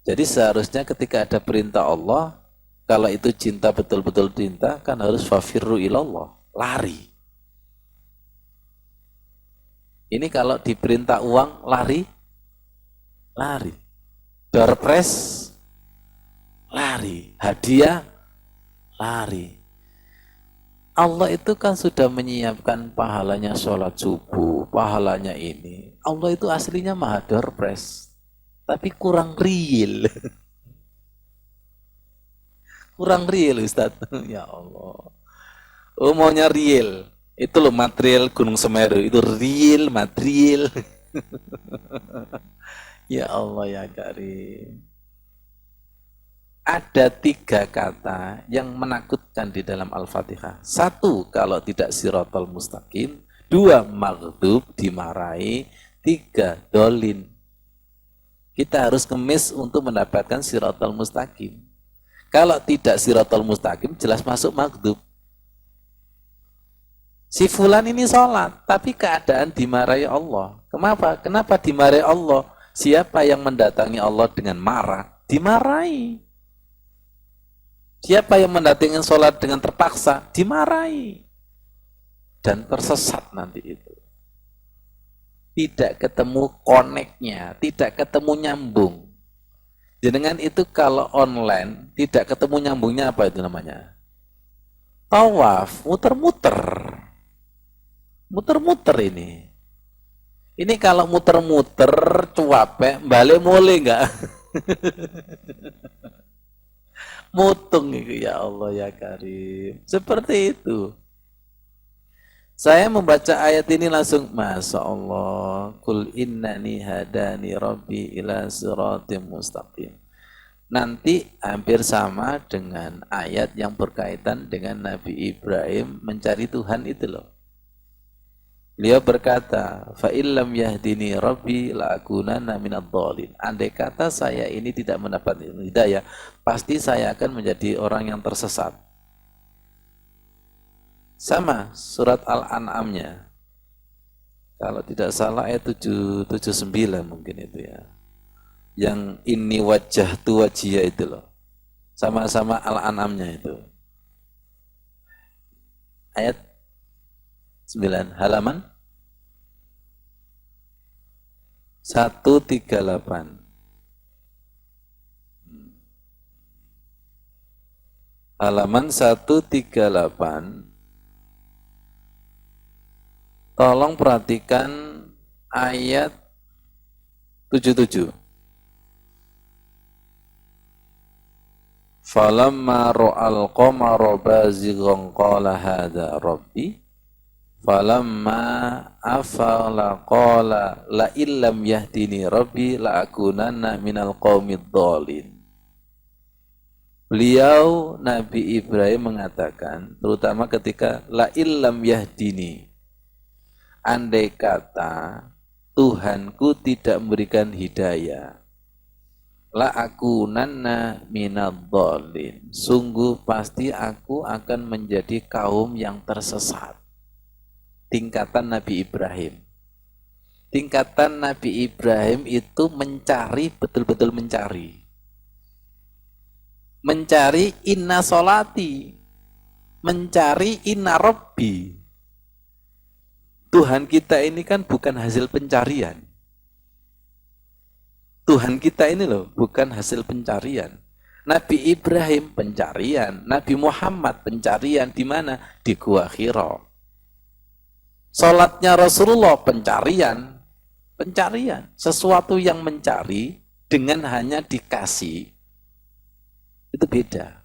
Jadi seharusnya ketika ada perintah Allah, kalau itu cinta betul-betul cinta, kan harus fafirru ilallah, lari. Ini kalau diperintah uang, lari. Door prize, lari. Hadiah, lari. Allah itu kan sudah menyiapkan pahalanya sholat subuh, pahalanya ini. Allah itu aslinya maha door prize. Tapi kurang real. Kurang real Ustaz. Ya Allah. Oh maunya real. Itu loh material Gunung Semeru. Itu real, material. Ya Allah ya Karim. Ada 3 kata yang menakutkan di dalam Al-Fatihah. 1, kalau tidak sirotol mustaqim. 2, maghdub, dimarahi. 3, dolin. Kita harus kemis untuk mendapatkan sirotol mustaqim. Kalau tidak sirotol mustaqim, jelas masuk maghdub. Si fulan ini sholat, tapi keadaan dimarahi Allah. Kenapa dimarahi Allah? Siapa yang mendatangi Allah dengan marah, dimarahi. Siapa yang mendatangi sholat dengan terpaksa, dimarahi. Dan tersesat nanti itu. Tidak ketemu koneknya, tidak ketemu nyambung. Jenengan itu kalau online, tidak ketemu nyambungnya apa itu namanya? Tawaf, muter-muter. Muter-muter ini. Ini kalau muter-muter, cuape, balik mulai enggak? Mutung itu ya Allah ya Karim. Seperti itu. Saya membaca ayat ini langsung, Masya Allah, Kul innani hadani rabbi ila siratim mustaqim. Nanti hampir sama dengan ayat yang berkaitan dengan Nabi Ibrahim mencari Tuhan itu loh. Beliau berkata, fa illam yahdini rabbi la'akunanna minadh dhalin. Andai kata saya ini tidak mendapat hidayah, pasti saya akan menjadi orang yang tersesat. Sama surat Al-An'amnya. Kalau tidak salah ayat 779 mungkin itu ya. Yang ini wajah tu wajiyah itu loh. Sama-sama Al-An'amnya itu. Ayat 9 halaman 138. Halaman 138. Tolong perhatikan ayat 77. Falamma ra'al qamara bazighan qala hadza rabbi falamma afala qala la illam yahdini rabbi la akunanna minal qaumid dhalin. Beliau Nabi Ibrahim mengatakan, terutama ketika la illam yahdini, andai kata Tuhanku tidak memberikan hidayah, la akunanna minadh dhalin, sungguh pasti aku akan menjadi kaum yang tersesat. Tingkatan Nabi Ibrahim. Tingkatan Nabi Ibrahim itu mencari, betul-betul mencari. Mencari inna solati, mencari inna rabbi. Tuhan kita ini kan bukan hasil pencarian. Tuhan kita ini loh bukan hasil pencarian. Nabi Ibrahim pencarian, Nabi Muhammad pencarian di mana? Di Gua Hira. Salatnya Rasulullah pencarian, sesuatu yang mencari dengan hanya dikasih itu beda.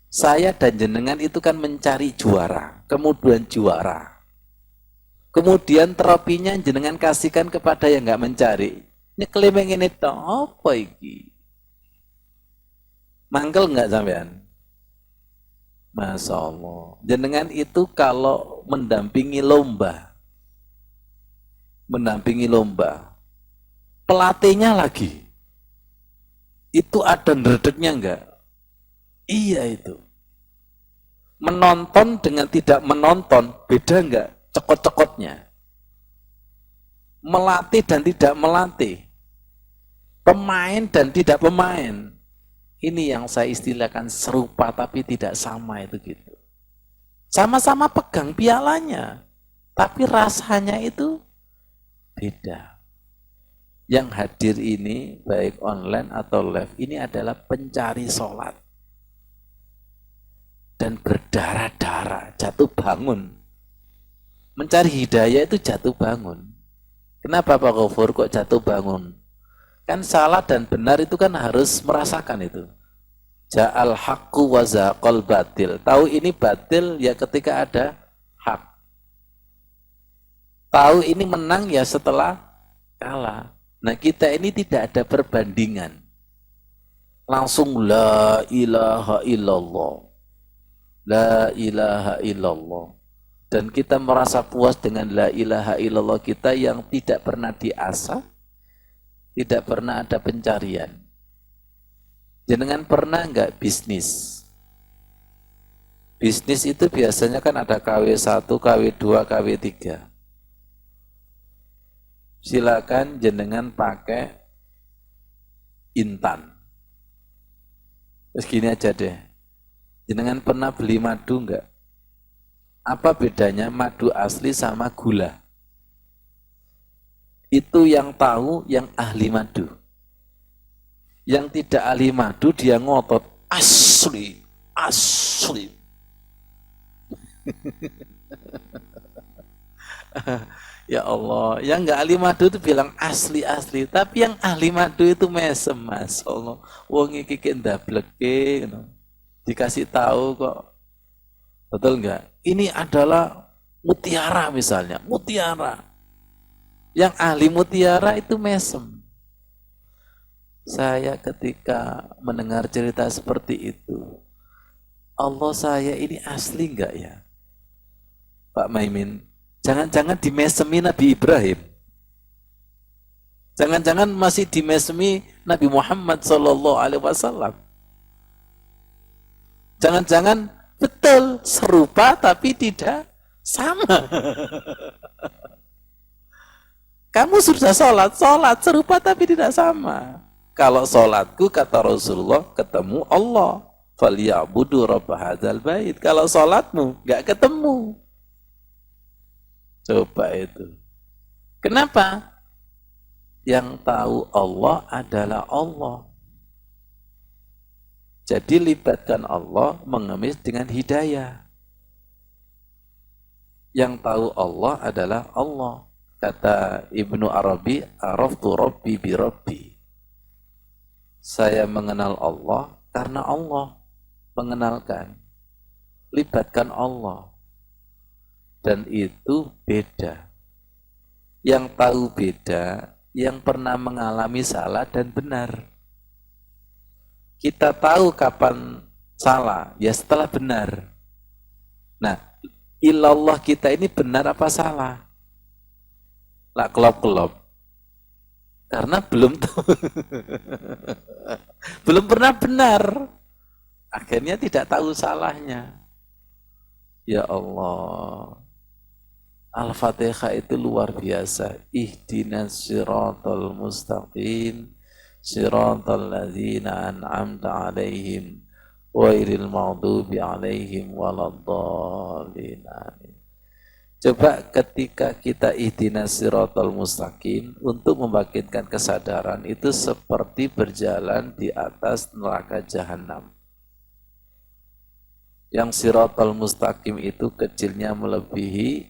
Saya dan jenengan itu kan mencari juara, kemudian juara. Kemudian terapinya jenengan kasihkan kepada yang nggak mencari. Ini kelimeng ini apa iki? Mangkel nggak sampean? Masya Allah. Jenengan itu kalau mendampingi lomba, pelatihnya lagi, itu ada ndredegnya enggak? Iya itu. Menonton dengan tidak menonton, beda enggak? Cekot-cekotnya. Melatih dan tidak melatih. Pemain dan tidak pemain. Ini yang saya istilahkan serupa tapi tidak sama itu gitu. Sama-sama pegang pialanya, tapi rasanya itu beda. Yang hadir ini baik online atau live ini adalah pencari sholat dan berdarah-darah, jatuh bangun. Mencari hidayah itu jatuh bangun. Kenapa Pak Ghafur kok jatuh bangun? Kan salah dan benar itu kan harus merasakan itu. Ja'al haqqu wa zaqal batil. Tahu ini batil ya ketika ada hak. Tahu ini menang ya setelah kalah. Nah kita ini tidak ada perbandingan. Langsung la ilaha illallah. La ilaha illallah. Dan kita merasa puas dengan la ilaha illallah kita yang tidak pernah diasah, tidak pernah ada pencarian. Jenengan pernah enggak bisnis? Bisnis itu biasanya kan ada KW1, KW2, KW3. Silakan jenengan pakai Intan. Terus gini aja deh. Jenengan pernah beli madu enggak? Apa bedanya madu asli sama gula? Itu yang tahu yang ahli madu. Yang tidak ahli madu dia ngotot asli, asli. Ya Allah, yang nggak ahli madu itu bilang asli asli, tapi yang ahli madu itu mesem, Mas Allah. Wong iki ndableke, dikasih tahu kok, betul nggak? Ini adalah mutiara misalnya, mutiara. Yang ahli mutiara itu mesem. Saya ketika mendengar cerita seperti itu, Allah saya ini asli nggak ya, Pak Maimin? Jangan-jangan dimesemi Nabi Ibrahim. Jangan-jangan masih dimesemi Nabi Muhammad SAW. Jangan-jangan betul serupa tapi tidak sama. Kamu sudah sholat serupa tapi tidak sama. Kalau sholatku kata Rasulullah ketemu Allah. Falyabudu rabb hadzal bait. Kalau sholatmu nggak ketemu. Coba itu. Kenapa? Yang tahu Allah adalah Allah. Jadi libatkan Allah mengemis dengan hidayah. Yang tahu Allah adalah Allah. Kata Ibnu Arabi, araftu rabbi bi rabbi. Saya mengenal Allah karena Allah mengenalkan. Libatkan Allah. Dan itu beda. Yang tahu beda, yang pernah mengalami salah dan benar. Kita tahu kapan salah, ya setelah benar. Nah, ilallah kita ini benar apa salah? Lah kelop-kelop. Karena belum tahu. Belum pernah benar. Akhirnya tidak tahu salahnya. Ya Allah. Al-Fatihah itu luar biasa. Ihdinas siratal mustaqim. Siratal ladzina an'amta alaihim. Wairil maghdubi alaihim waladdallin. Coba ketika kita ihdinas siratal mustaqim untuk membangkitkan kesadaran itu seperti berjalan di atas neraka jahanam. Yang siratal mustaqim itu kecilnya melebihi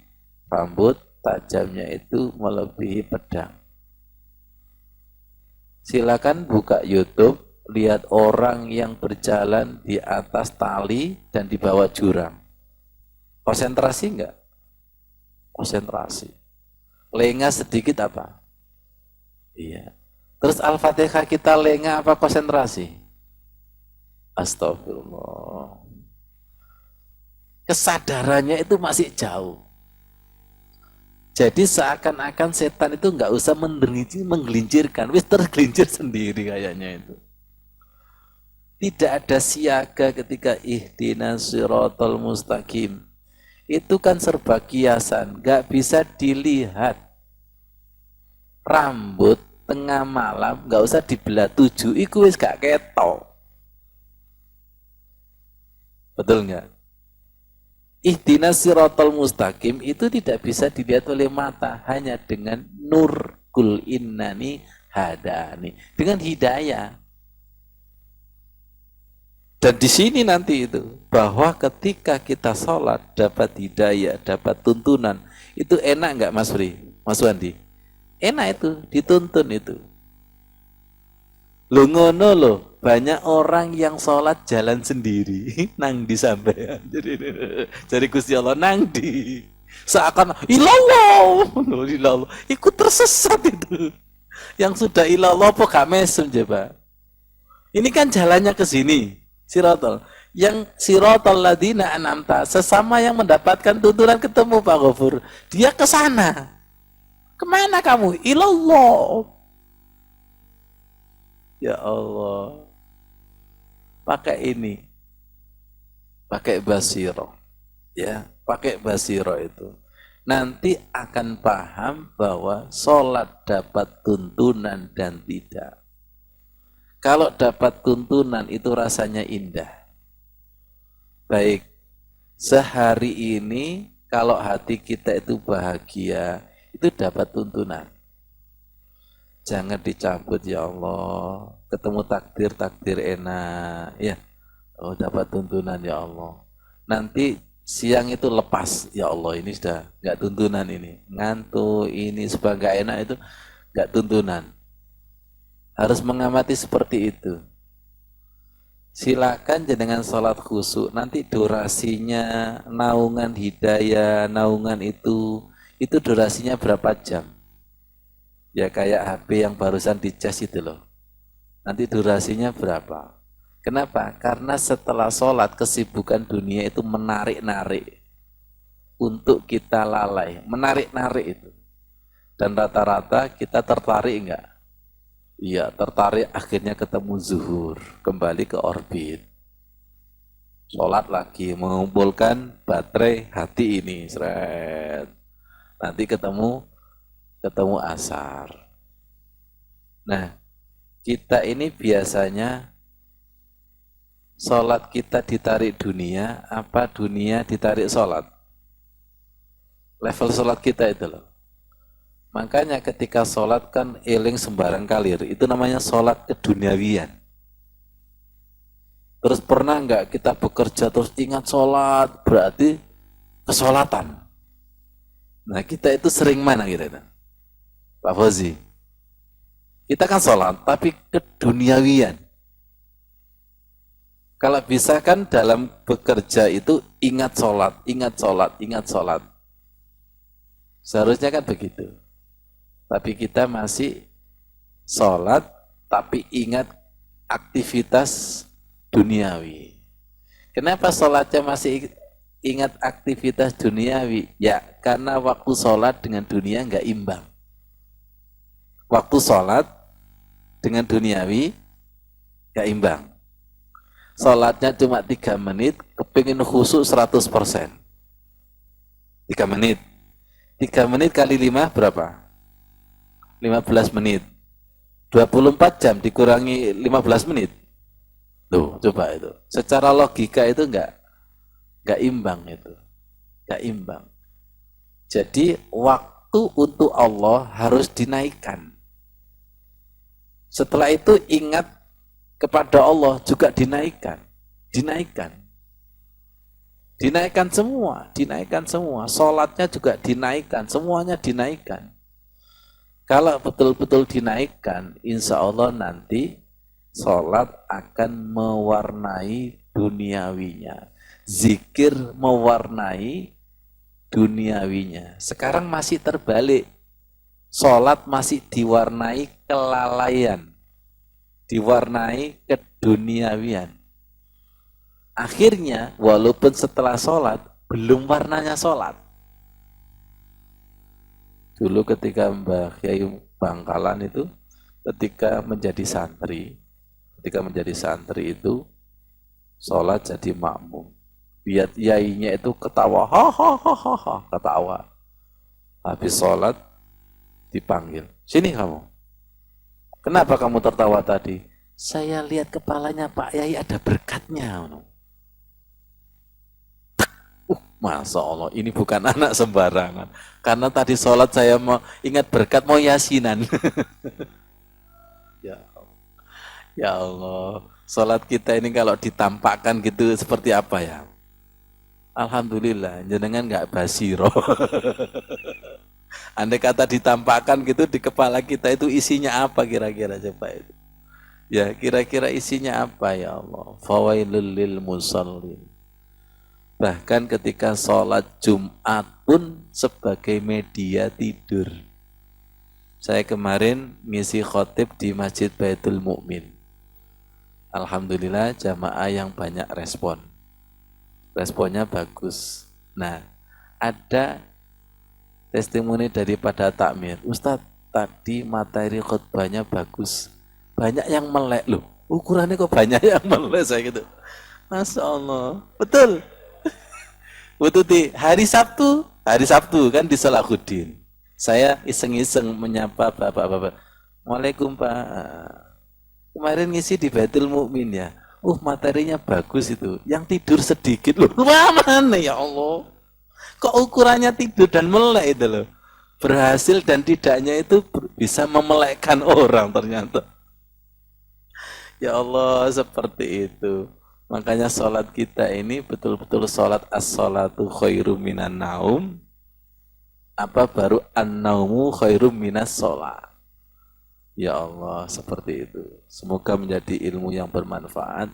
rambut, tajamnya itu melebihi pedang. Silakan buka YouTube, lihat orang yang berjalan di atas tali dan di bawah jurang. Konsentrasi enggak? konsentrasi. Lengah sedikit apa? Iya. Terus Al-Fatihah kita lengah apa konsentrasi? Astagfirullah. Kesadarannya itu masih jauh. Jadi seakan-akan setan itu nggak usah menggelincirkan, wis tergelincir sendiri kayaknya itu. Tidak ada siaga ketika ihdinas siratal mustaqim. Itu kan serba kiasan, nggak bisa dilihat. Rambut tengah malam nggak usah dibelah 7, iku wis gak ketok. Betul nggak? Ihdinas siratal mustaqim itu tidak bisa dilihat oleh mata, hanya dengan nur, kul innani hadani, dengan hidayah. Dan di sini nanti itu, bahwa ketika kita sholat dapat hidayah, dapat tuntunan, itu enak nggak Mas Fri, Mas Wandi? Enak itu, dituntun itu. Lo ngono lo, banyak orang yang sholat jalan sendiri, nang di sampean. Jadi Gusti Allah nang di, seakan ilallah, ilallah, ikut tersesat itu. Yang sudah ilallah apa gak mesum coba? Ini kan jalannya ke sini. Sirotol, yang sirotol ladina anamta, sesama yang mendapatkan tuntunan ketemu Pak Ghafur, dia ke sana. Kemana kamu? Ilallah. Ya Allah, pakai ini, pakai basiro, ya, pakai basiro itu. Nanti akan paham bahwa sholat dapat tuntunan dan tidak. Kalau dapat tuntunan itu rasanya indah. Baik, sehari ini kalau hati kita itu bahagia, itu dapat tuntunan. Jangan dicabut ya Allah, ketemu takdir enak, ya. Oh, dapat tuntunan ya Allah. Nanti siang itu lepas, ya Allah ini sudah nggak tuntunan ini. Ngantuk ini sebagai enak itu nggak tuntunan. Harus mengamati seperti itu. Silakan jenengan sholat khusyuk, nanti durasinya, naungan hidayah, naungan itu durasinya berapa jam? Ya kayak HP yang barusan dicas itu loh. Nanti durasinya berapa? Kenapa? Karena setelah sholat, kesibukan dunia itu menarik-narik untuk kita lalai. Menarik-narik itu. Dan rata-rata kita tertarik enggak? Iya, tertarik, akhirnya ketemu zuhur, kembali ke orbit. Sholat lagi, mengumpulkan baterai hati ini, seret. Nanti ketemu asar. Nah, kita ini biasanya sholat kita ditarik dunia, apa dunia ditarik sholat? Level sholat kita itu loh. Makanya ketika sholat kan eling sembarang kalir, itu namanya sholat keduniawian. Terus pernah nggak kita bekerja terus ingat sholat, berarti kesolatan. Nah kita itu sering mana gitu, Pak Fauzi? Kita kan sholat, tapi keduniawian. Kalau bisa kan dalam bekerja itu ingat sholat, ingat sholat, ingat sholat. Seharusnya kan begitu. Tapi kita masih sholat, tapi ingat aktivitas duniawi. Kenapa sholatnya masih ingat aktivitas duniawi? Ya, karena waktu sholat dengan dunia nggak imbang. Waktu sholat dengan duniawi nggak imbang. Sholatnya cuma 3 menit, kepingin khusyuk 100%. 3 menit. 3 menit kali 5 berapa? 15 menit. 24 jam dikurangi 15 menit. Tuh, coba itu. Secara logika itu enggak imbang itu. Enggak imbang. Jadi waktu untuk Allah harus dinaikkan. Setelah itu ingat kepada Allah juga dinaikkan. Dinaikkan semua. Sholatnya juga dinaikkan, semuanya dinaikkan. Kalau betul-betul dinaikkan, insya Allah nanti sholat akan mewarnai duniawinya. Zikir mewarnai duniawinya. Sekarang masih terbalik. Sholat masih diwarnai kelalaian, diwarnai keduniawian. Akhirnya, walaupun setelah sholat, belum warnanya sholat. Dulu ketika Mbah Kiai Bangkalan itu, ketika menjadi santri itu, sholat jadi makmum. Lihat yainya itu ketawa, ha, ketawa. Habis sholat, dipanggil, sini kamu. Kenapa kamu tertawa tadi? Saya lihat kepalanya Pak Yai ada berkatnya. Masya Allah, ini bukan anak sembarangan. Karena tadi sholat saya mau ingat berkat, mau yasinan. Ya Allah. Ya Allah, sholat kita ini kalau ditampakkan gitu seperti apa ya? Alhamdulillah, jenengan nggak basiro. Andai kata ditampakkan gitu di kepala kita itu isinya apa kira-kira coba itu? Ya kira-kira isinya apa ya Allah? Fawailul lil musallin. Bahkan ketika sholat Jumat pun sebagai media tidur. Saya kemarin ngisi khotib di Masjid Baitul Mukmin. Alhamdulillah jamaah yang banyak respon. Responnya bagus. Nah, ada testimoni daripada takmir. Ustadz, tadi materi khutbahnya bagus. Banyak yang melek loh. Ukurannya kok banyak yang melek saya gitu. Masya Allah. Betul. Betul di hari Sabtu kan di Salahuddin. Saya iseng-iseng menyapa bapak-bapak. Waalaikum Pak. Kemarin ngisi di Baitul Mukmin ya. Materinya bagus itu. Yang tidur sedikit loh. Mana ya Allah? Kok ukurannya tidur dan melek itu loh. Berhasil dan tidaknya itu bisa memelekkan orang ternyata. Ya Allah, seperti itu. Makanya sholat kita ini betul-betul sholat as-sholatu khairum minan naum. Apa baru an-naumu khairum minas sholat. Ya Allah, seperti itu. Semoga menjadi ilmu yang bermanfaat.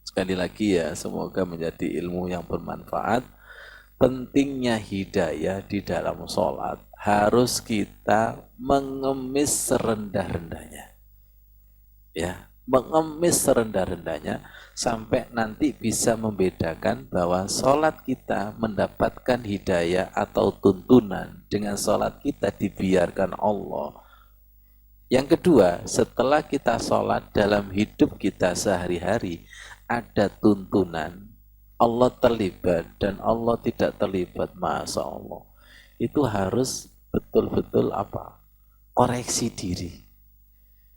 Sekali lagi ya, semoga menjadi ilmu yang bermanfaat. Pentingnya hidayah di dalam sholat harus kita mengemis serendah-rendahnya. Ya, mengemis serendah-rendahnya sampai nanti bisa membedakan bahwa sholat kita mendapatkan hidayah atau tuntunan dengan sholat kita dibiarkan Allah. Yang kedua, setelah kita sholat dalam hidup kita sehari-hari, ada tuntunan, Allah terlibat dan Allah tidak terlibat, Masya Allah. Itu harus betul-betul koreksi diri.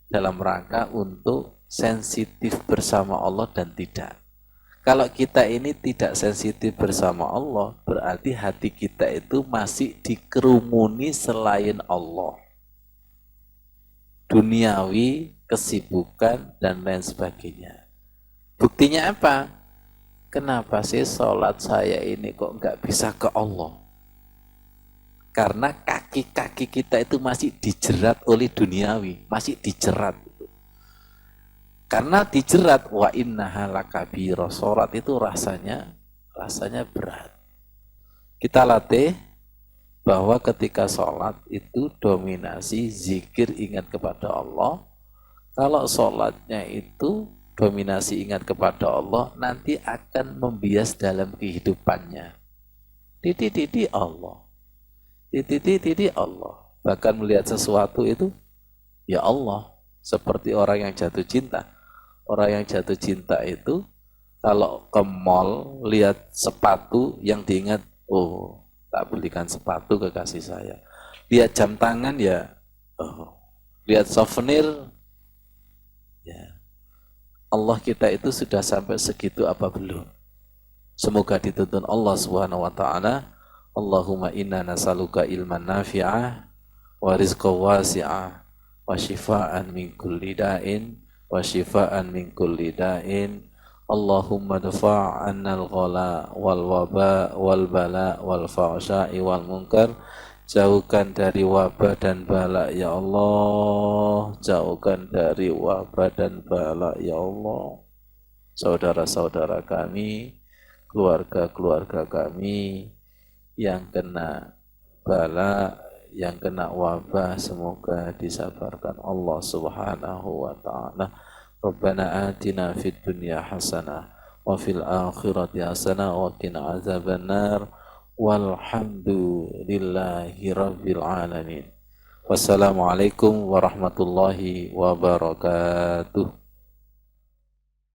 Dalam rangka untuk sensitif bersama Allah dan tidak. Kalau kita ini tidak sensitif bersama Allah, berarti hati kita itu masih dikerumuni selain Allah. Duniawi, kesibukan, dan lain sebagainya. Buktinya apa? Kenapa sih sholat saya ini kok nggak bisa ke Allah? Karena kaki-kaki kita itu masih dijerat oleh duniawi, masih dijerat. Karena dijerat, wa innaha lakabira, sholat itu rasanya berat. Kita latih bahwa ketika sholat itu dominasi zikir ingat kepada Allah. Kalau sholatnya itu dominasi ingat kepada Allah, nanti akan membias dalam kehidupannya. Titik-titik Allah. Titik-titik Allah. Bahkan melihat sesuatu itu, ya Allah. Seperti orang yang jatuh cinta. Orang yang jatuh cinta itu, kalau ke mall, lihat sepatu yang diingat, tak belikan sepatu ke kasih saya. Lihat jam tangan ya, lihat souvenir, ya. Allah kita itu sudah sampai segitu apa belum? Semoga dituntun Allah Subhanahu wa taala. Allahumma inna nasaluka ilman nafi'ah wa rizqa wasi'ah wa shifaan min kulli da'in wa shifaan min kulli da'in. Allahumma dafa' anna al-ghala wal waba wal bala wal fahsya'i wal munkar. Jauhkan dari wabah dan bala ya Allah. Jauhkan dari wabah dan bala ya Allah. Saudara-saudara kami, keluarga-keluarga kami yang kena bala, yang kena wabah, semoga disabarkan Allah Subhanahu wa taala. Rabbana atina fid dunya hasanah wa fil akhirati hasanah wa qina azabannar. Walhamdulillahi rabbil alamin. Wassalamualaikum warahmatullahi wabarakatuh.